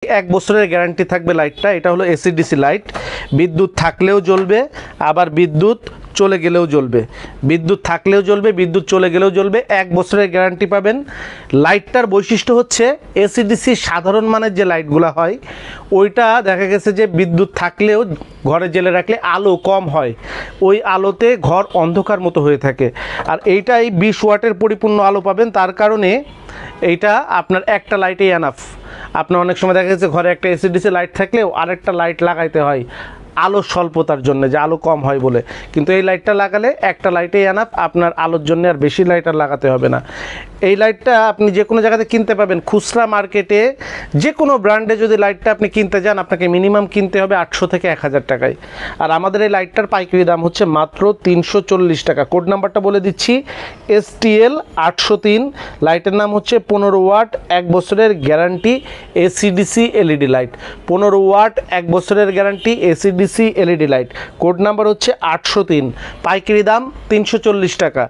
1 বছরের গ্যারান্টি থাকবে লাইটটা। এটা হলো এসিডিসি লাইট, বিদ্যুৎ থাকলেও জ্বলবে, আবার বিদ্যুৎ চলে গেলেও জ্বলবে। বিদ্যুৎ থাকলেও জ্বলবে, বিদ্যুৎ চলে গেলেও জ্বলবে। 1 বছরের গ্যারান্টি পাবেন। লাইটটার বৈশিষ্ট্য হচ্ছে এসিডিসি সাধারণ মানের যে লাইটগুলো হয় ওইটা দেখা গেছে যে বিদ্যুৎ থাকলেও ঘরে জ্বেলে রাখলে আলো কম হয়, ওই আলোতে ঘর অন্ধকার মতো হয়ে থাকে। আর এইটাই 20 ওয়াটের পরিপূর্ণ আলো পাবেন। তার কারণে এইটা আপনার একটা লাইটেই এনাফ। আপনার অনেক সময় দেখা গেছে ঘরে একটা এসিডিসি লাইট থাকলেও আরেকটা লাইট লাগাইতে হয় আলো স্বল্পতার জন্য, যে আলো কম হয় বলে। কিন্তু এই লাইটটা লাগালে একটা লাইটেই এনাফ, আপনার আলোর জন্য আর বেশি লাইট আর লাগাতে হবে না। এই লাইটটা আপনি যে কোনো জায়গাতে কিনতে পাবেন, খুচরা মার্কেটে যে কোনো ব্র্যান্ডে যদি লাইটটা আপনি কিনতে যান আপনাকে মিনিমাম কিনতে হবে 800 থেকে 1000 টাকায়। আর আমাদের এই লাইটটার পাইকারি দাম হচ্ছে মাত্র 340 টাকা। কোড নাম্বারটা বলে দিচ্ছি, STL 803। লাইটের নাম হচ্ছে 15 ওয়াট 1 বছরের guarantee AC DC LED light. 15 watt 1 বছরের guarantee AC DC LED light. Code number হচ্ছে 803। পাইকারি দাম 340 টাকা।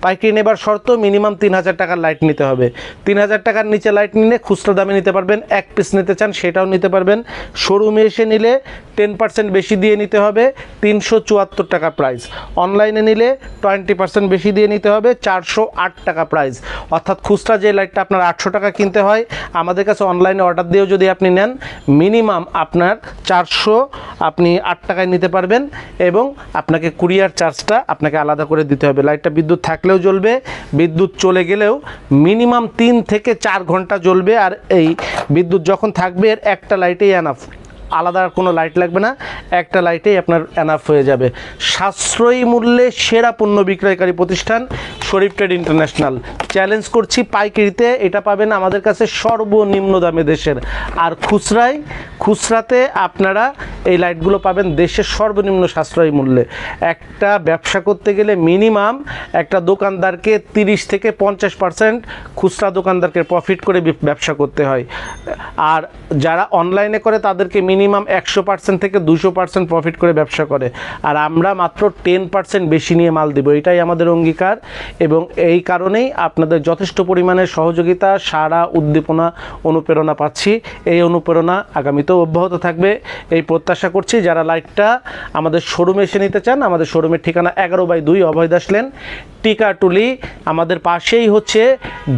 পাইকারি নেবার শর্ত মিনিমাম 3000 টাকার লাইট নিতে হবে। 3000 টাকার নিচে লাইট নিলে খুচরা দামে নিতে পারবেন। 1 পিস নিতে চান সেটাও নিতে পারবেন। শোরুমে এসে নিলে 10% বেশি দিয়ে নিতে হবে, 374 টাকা প্রাইস। অনলাইনে নিলে 20% বেশি দিয়ে নিতে হবে, 408 টাকা প্রাইস। অর্থাৎ খুচরা যে লাইটটা আপনার 800 টাকা কিনতে হয়, আমাদের কাছে অনলাইনে অর্ডার দিয়েও যদি আপনি নেন মিনিমাম আপনার 408 টাকায় নিতে পারবেন, এবং আপনাকে কুরিয়ার চার্জটা আপনাকে আলাদা করে দিতে হবে। লাইটটা বিদ্যুৎ থাকলেও জ্বলবে, বিদ্যুৎ চলে গেলেও মিনিমাম 3 থেকে 4 ঘন্টা জ্বলবে। আর এই বিদ্যুৎ যখন থাকবে এর একটা লাইটেই এনাফ, আলাদা আর কোনো লাইট লাগবে না, একটা লাইটেই আপনার এনাফ হয়ে যাবে। সাশ্রয়ী মূল্যে সেরা পণ্য বিক্রয়কারী প্রতিষ্ঠান শরীফ ট্রেড ইন্টারন্যাশনাল। চ্যালেঞ্জ করছি, পাইকারিতে এটা পাবেন আমাদের কাছে সর্বনিম্ন দামে দেশের। আর খুচরাতে আপনারা এই লাইটগুলো পাবেন দেশের সর্বনিম্ন সাশ্রয়ী মূল্যে। একটা ব্যবসা করতে গেলে মিনিমাম একটা দোকানদারকে 30 থেকে 50% খুচরা দোকানদারকে প্রফিট করে ব্যবসা করতে হয়। আর যারা অনলাইনে করে তাদেরকে মিনিমাম 100% থেকে 200% প্রফিট করে ব্যবসা করে। আর আমরা মাত্র 10% বেশি নিয়ে মাল দিব, এটাই আমাদের অঙ্গীকার। এবং এই কারণেই আপনাদের যথেষ্ট পরিমাণে সহযোগিতা, সাড়া, উদ্দীপনা, অনুপ্রেরণা পাচ্ছি। এই অনুপ্রেরণা আগামীতেও অব্যাহত থাকবে এই প্রত্যাশা করছি। যারা লাইটটা আমাদের শোরুমে এসে নিতে চান, আমাদের শোরুমের ঠিকানা 11/2 অভয় দাস লেন, টিকাটুলি। আমাদের পাশেই হচ্ছে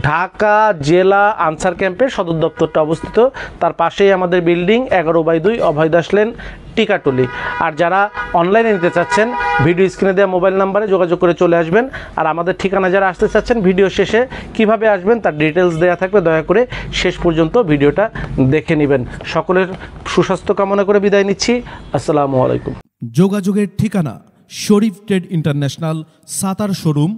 ঢাকা জেলা আনসার ক্যাম্পের সদর দপ্তরটা অবস্থিত, তার পাশেই আমাদের বিল্ডিং 11/2 অভয় দাস লেন, টিকাটুলি। আর যারা অনলাইনে নিতে চাচ্ছেন ভিডিও স্ক্রিনে দেওয়া মোবাইল নাম্বারে যোগাযোগ করে চলে আসবেন। আর আমাদের ঠিকানা যারা আসতে চাচ্ছেন ভিডিও শেষে কিভাবে আসবেন তার ডিটেলস দেওয়া থাকবে, দয়া করে শেষ পর্যন্ত ভিডিওটা দেখে নেবেন। সকলের সুস্বাস্থ্য কামনা করে বিদায় নিচ্ছি। আসসালামু আলাইকুম। যোগাযোগের ঠিকানা শরীফ ট্রেড ইন্টারন্যাশনাল, সাতার শোরুম,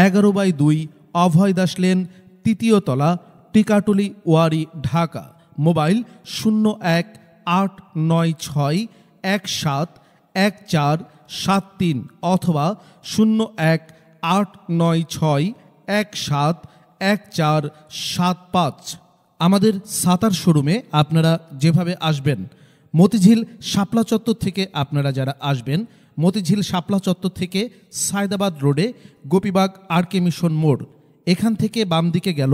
11/2 অভয় দাস লেন, 3য় তলা, টিকাটুলি, ওয়ারি, ঢাকা। মোবাইল 0189617147 অথবা 0189617147৫। আমাদের সাতার শোরুমে আপনারা যেভাবে আসবেন, মতিঝিল শাপলা চত্বর থেকে আপনারা যারা আসবেন, মতিঝিল শাপলা চত্বর থেকে সায়দাবাদ রোডে গোপীবাগ আরকে মিশন মোড়, এখান থেকে বাম দিকে গেল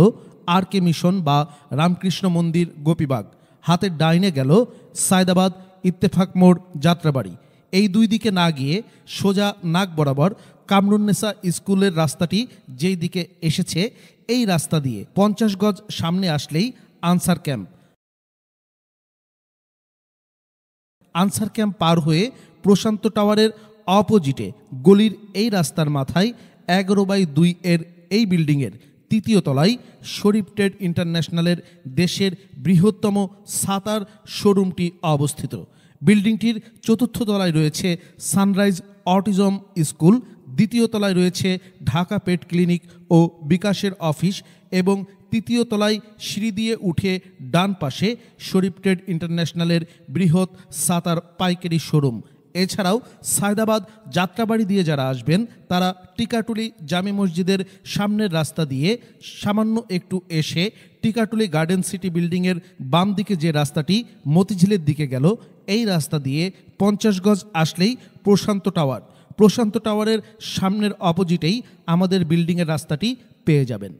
আরকে মিশন বা রামকৃষ্ণ মন্দির গোপীবাগ, হাতের ডাইনে গেল সায়দাবাদ ইত্তেফাক মোড় যাত্রাবাড়ি। এই দুই দিকে না গিয়ে সোজা নাক বরাবর কামরুন্নেসা স্কুলের রাস্তাটি যেই দিকে এসেছে এই রাস্তা দিয়ে 50 গজ সামনে আসলেই আনসার ক্যাম্প। আনসার ক্যাম্প পার হয়ে প্রশান্ত টাওয়ারের অপোজিটে গলির এই রাস্তার মাথায় 11/2 এর এই বিল্ডিংয়ের 3য় তলায় শরীফ ট্রেড ইন্টারন্যাশনালের দেশের বৃহত্তম সাতার শোরুমটি অবস্থিত। বিল্ডিংটির 4র্থ তলায় রয়েছে সানরাইজ অটিজম স্কুল, 2য় তলায় রয়েছে ঢাকা পেট ক্লিনিক ও বিকাশের অফিস, এবং 3য় তলায় সিঁড়ি দিয়ে উঠে ডান পাশে শরীফ ট্রেড ইন্টারন্যাশনালের বৃহৎ সাতার পাইকারি শোরুম। এছাড়াও সায়দাবাদ যাত্রাবাড়ি দিয়ে যারা আসবেন তারা টিকাটুলি জামে মসজিদের সামনের রাস্তা দিয়ে সামান্য একটু এসে টিকাটুলি গার্ডেন সিটি বিল্ডিংয়ের বাম দিকে যে রাস্তাটি মতিঝিলের দিকে গেল, এই রাস্তা দিয়ে 50 গজ আসলেই প্রশান্ত টাওয়ার। প্রশান্ত টাওয়ারের সামনের অপোজিটেই আমাদের বিল্ডিংয়ের রাস্তাটি পেয়ে যাবেন।